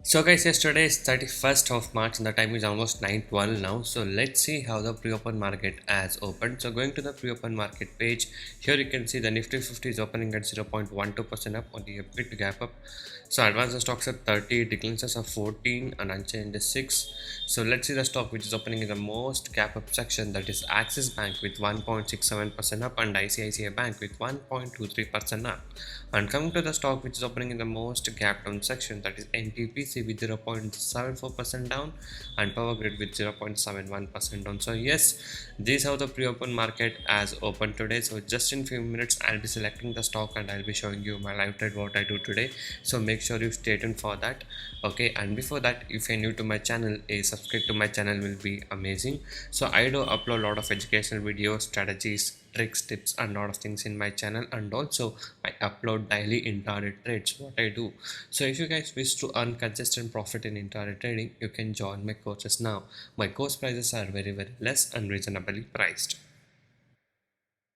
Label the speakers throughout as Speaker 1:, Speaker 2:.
Speaker 1: So guys, yesterday is 31st of March and the time is almost 9:12 now. So let's see how the pre-open market has opened. So going to the pre-open market page, here you can see the Nifty 50 is opening at 0.12% up, only a bit gap up. So advanced stocks at 30, declines are 14 and unchanged is 6. So let's see the stock which is opening in the most gap up section, that is Axis Bank with 1.67% up and ICICI Bank with 1.23% up. And coming to the stock which is opening in the most gap down section, that is NTPC with 0.74% down and Power Grid with 0.71% down. So yes, this is how the pre-open market has opened today. So just in few minutes I'll be selecting the stock and I'll be showing you my live trade what I do today. So make sure you stay tuned for that. Okay, and before that, if you're new to my channel, a subscribe to my channel will be amazing. So I do upload a lot of educational videos, strategies, tricks, tips and lot of things in my channel, and also I upload daily intraday trades what I do. So if you guys wish to earn consistent profit in intraday trading, you can join my courses now. My course prices are very less and reasonably priced.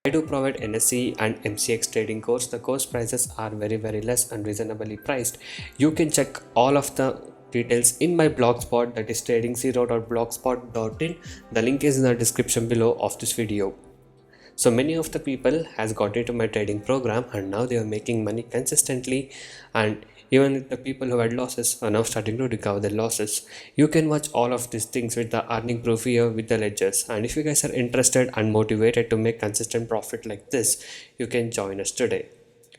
Speaker 1: I do provide NSE and MCX trading course. The course prices are very less and reasonably priced. You can check all of the details in my blogspot, that is tradingzero.blogspot.in. The link is in the description below of this video. So many of the people has got into my trading program and now they are making money consistently, and even the people who had losses are now starting to recover their losses. You can watch all of these things with the earning proof here with the ledgers, and if you guys are interested and motivated to make consistent profit like this, you can join us today.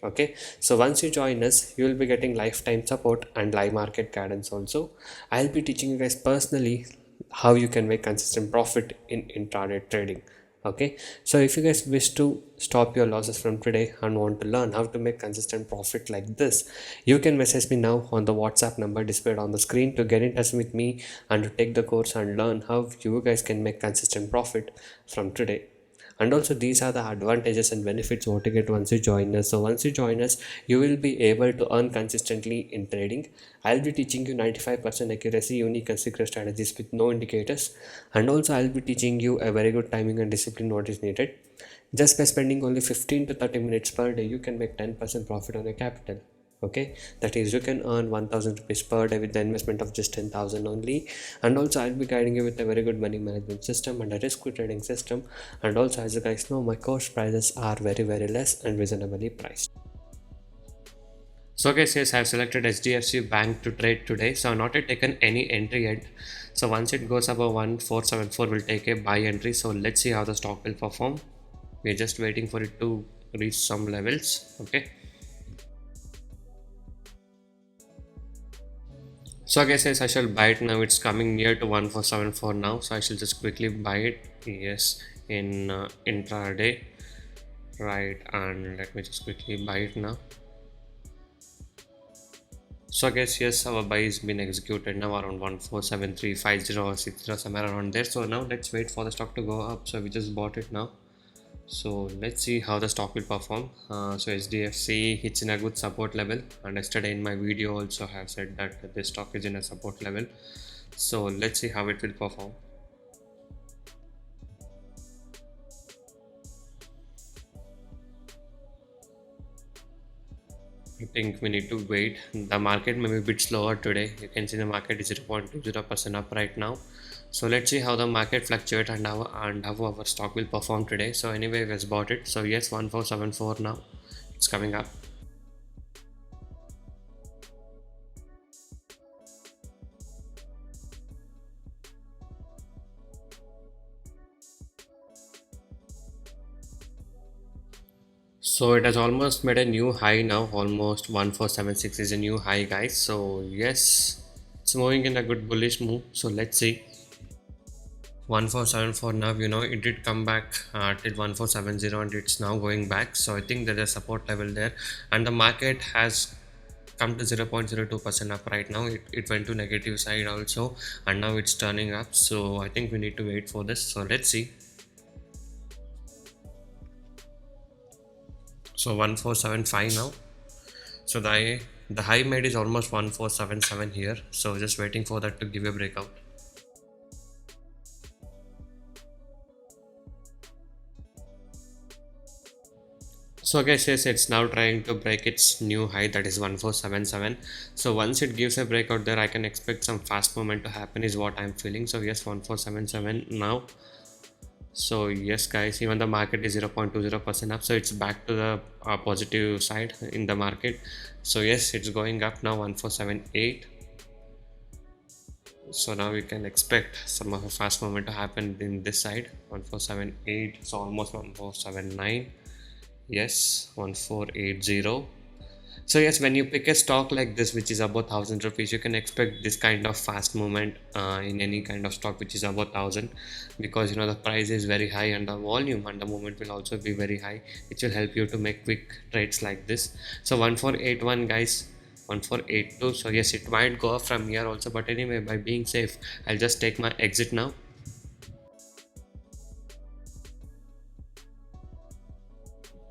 Speaker 1: Okay, so once you join us, you will be getting lifetime support and live market guidance also. I'll be teaching you guys personally how you can make consistent profit in intraday trading. Okay, so if you guys wish to stop your losses from today and want to learn how to make consistent profit like this, you can message me now on the WhatsApp number displayed on the screen to get in touch with me and to take the course and learn how you guys can make consistent profit from today. And also these are the advantages and benefits what you get once you join us. So once you join us, you will be able to earn consistently in trading. I'll be teaching you 95% accuracy, unique and secret strategies with no indicators, and also I'll be teaching you a very good timing and discipline what is needed. Just by spending only 15 to 30 minutes per day, you can make 10% profit on your capital. Okay, that is, you can earn 1000 rupees per day with the investment of just 10,000 only. And also I'll be guiding you with a very good money management system and a risk free trading system. And also, as you guys know, my course prices are very less and reasonably priced. So guys, yes, I have selected HDFC Bank to trade today. So I've not yet taken any entry yet. So once it goes above 1474, we'll take a buy entry. So let's see how the stock will perform. We're just waiting for it to reach some levels. Okay, so I guess yes, I shall buy it now. It's coming near to 1474 now, so I shall just quickly buy it. Yes, in intraday, right? And let me just quickly buy it now. So I guess yes, our buy has been executed now around 147350 or 60 somewhere around there. So now let's wait for the stock to go up. So we just bought it now. So let's see how the stock will perform. So HDFC hits in a good support level, and yesterday in my video also have said that this stock is in a support level. So let's see how it will perform. I think we need to wait. The market may be a bit slower today. You can see the market is 0.20% up right now. So let's see how the market fluctuates and how our stock will perform today. So anyway, we just bought it. So yes, 1474 now. It's coming up. So it has almost made a new high now. Almost 1476 is a new high, guys. So yes, it's moving in a good bullish move. So let's see. 1474 now, it did come back till 1470 and it's now going back. So I think there's a support level there, and the market has come to 0.02% up right now. It went to negative side also, and now it's turning up. So I think we need to wait for this. So let's see. So 1475 now. So the high made is almost 1477 here. So just waiting for that to give a breakout. So guys, yes, it's now trying to break its new high, that is 1477. So once it gives a breakout there, I can expect some fast movement to happen is what I'm feeling. So yes, 1477 now. So yes guys, even the market is 0.20% up, so it's back to the positive side in the market. So yes, it's going up now, 1478. So now we can expect some of a fast movement to happen in this side, 1478. So almost 1479. Yes, 1480. So yes, when you pick a stock like this which is above 1000 rupees, you can expect this kind of fast movement in any kind of stock which is above 1000, because you know the price is very high and the volume and the movement will also be very high, which will help you to make quick trades like this. So 1481 guys, 1482. So yes, it might go up from here also, but anyway, by being safe, I'll just take my exit now.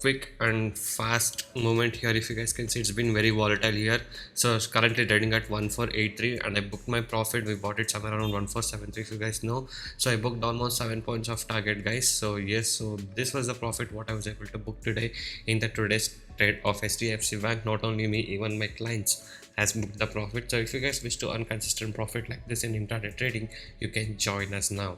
Speaker 1: Quick and fast movement here. If you guys can see, it's been very volatile here. So it's currently trading at 1483 and I booked my profit. We bought it somewhere around 1473, if you guys know. So I booked almost 7 points of target guys. So yes, so this was the profit what I was able to book today in the today's trade of HDFC Bank. Not only me, even my clients has booked the profit. So if you guys wish to earn consistent profit like this in intraday trading, you can join us now.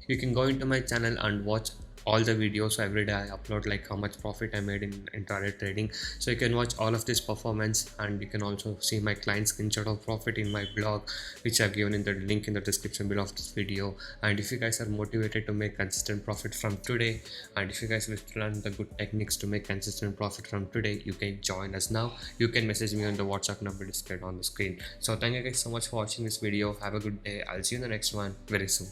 Speaker 1: You can go into my channel and watch all the videos. So every day I upload like how much profit I made in intraday trading, so you can watch all of this performance, and you can also see my client screenshot of profit in my blog, which I've given in the link in the description below of this video. And if you guys are motivated to make consistent profit from today, and if you guys wish to learn the good techniques to make consistent profit from today, you can join us now. You can message me on the WhatsApp number displayed on the screen. So thank you guys so much for watching this video. Have a good day. I'll see you in the next one very soon.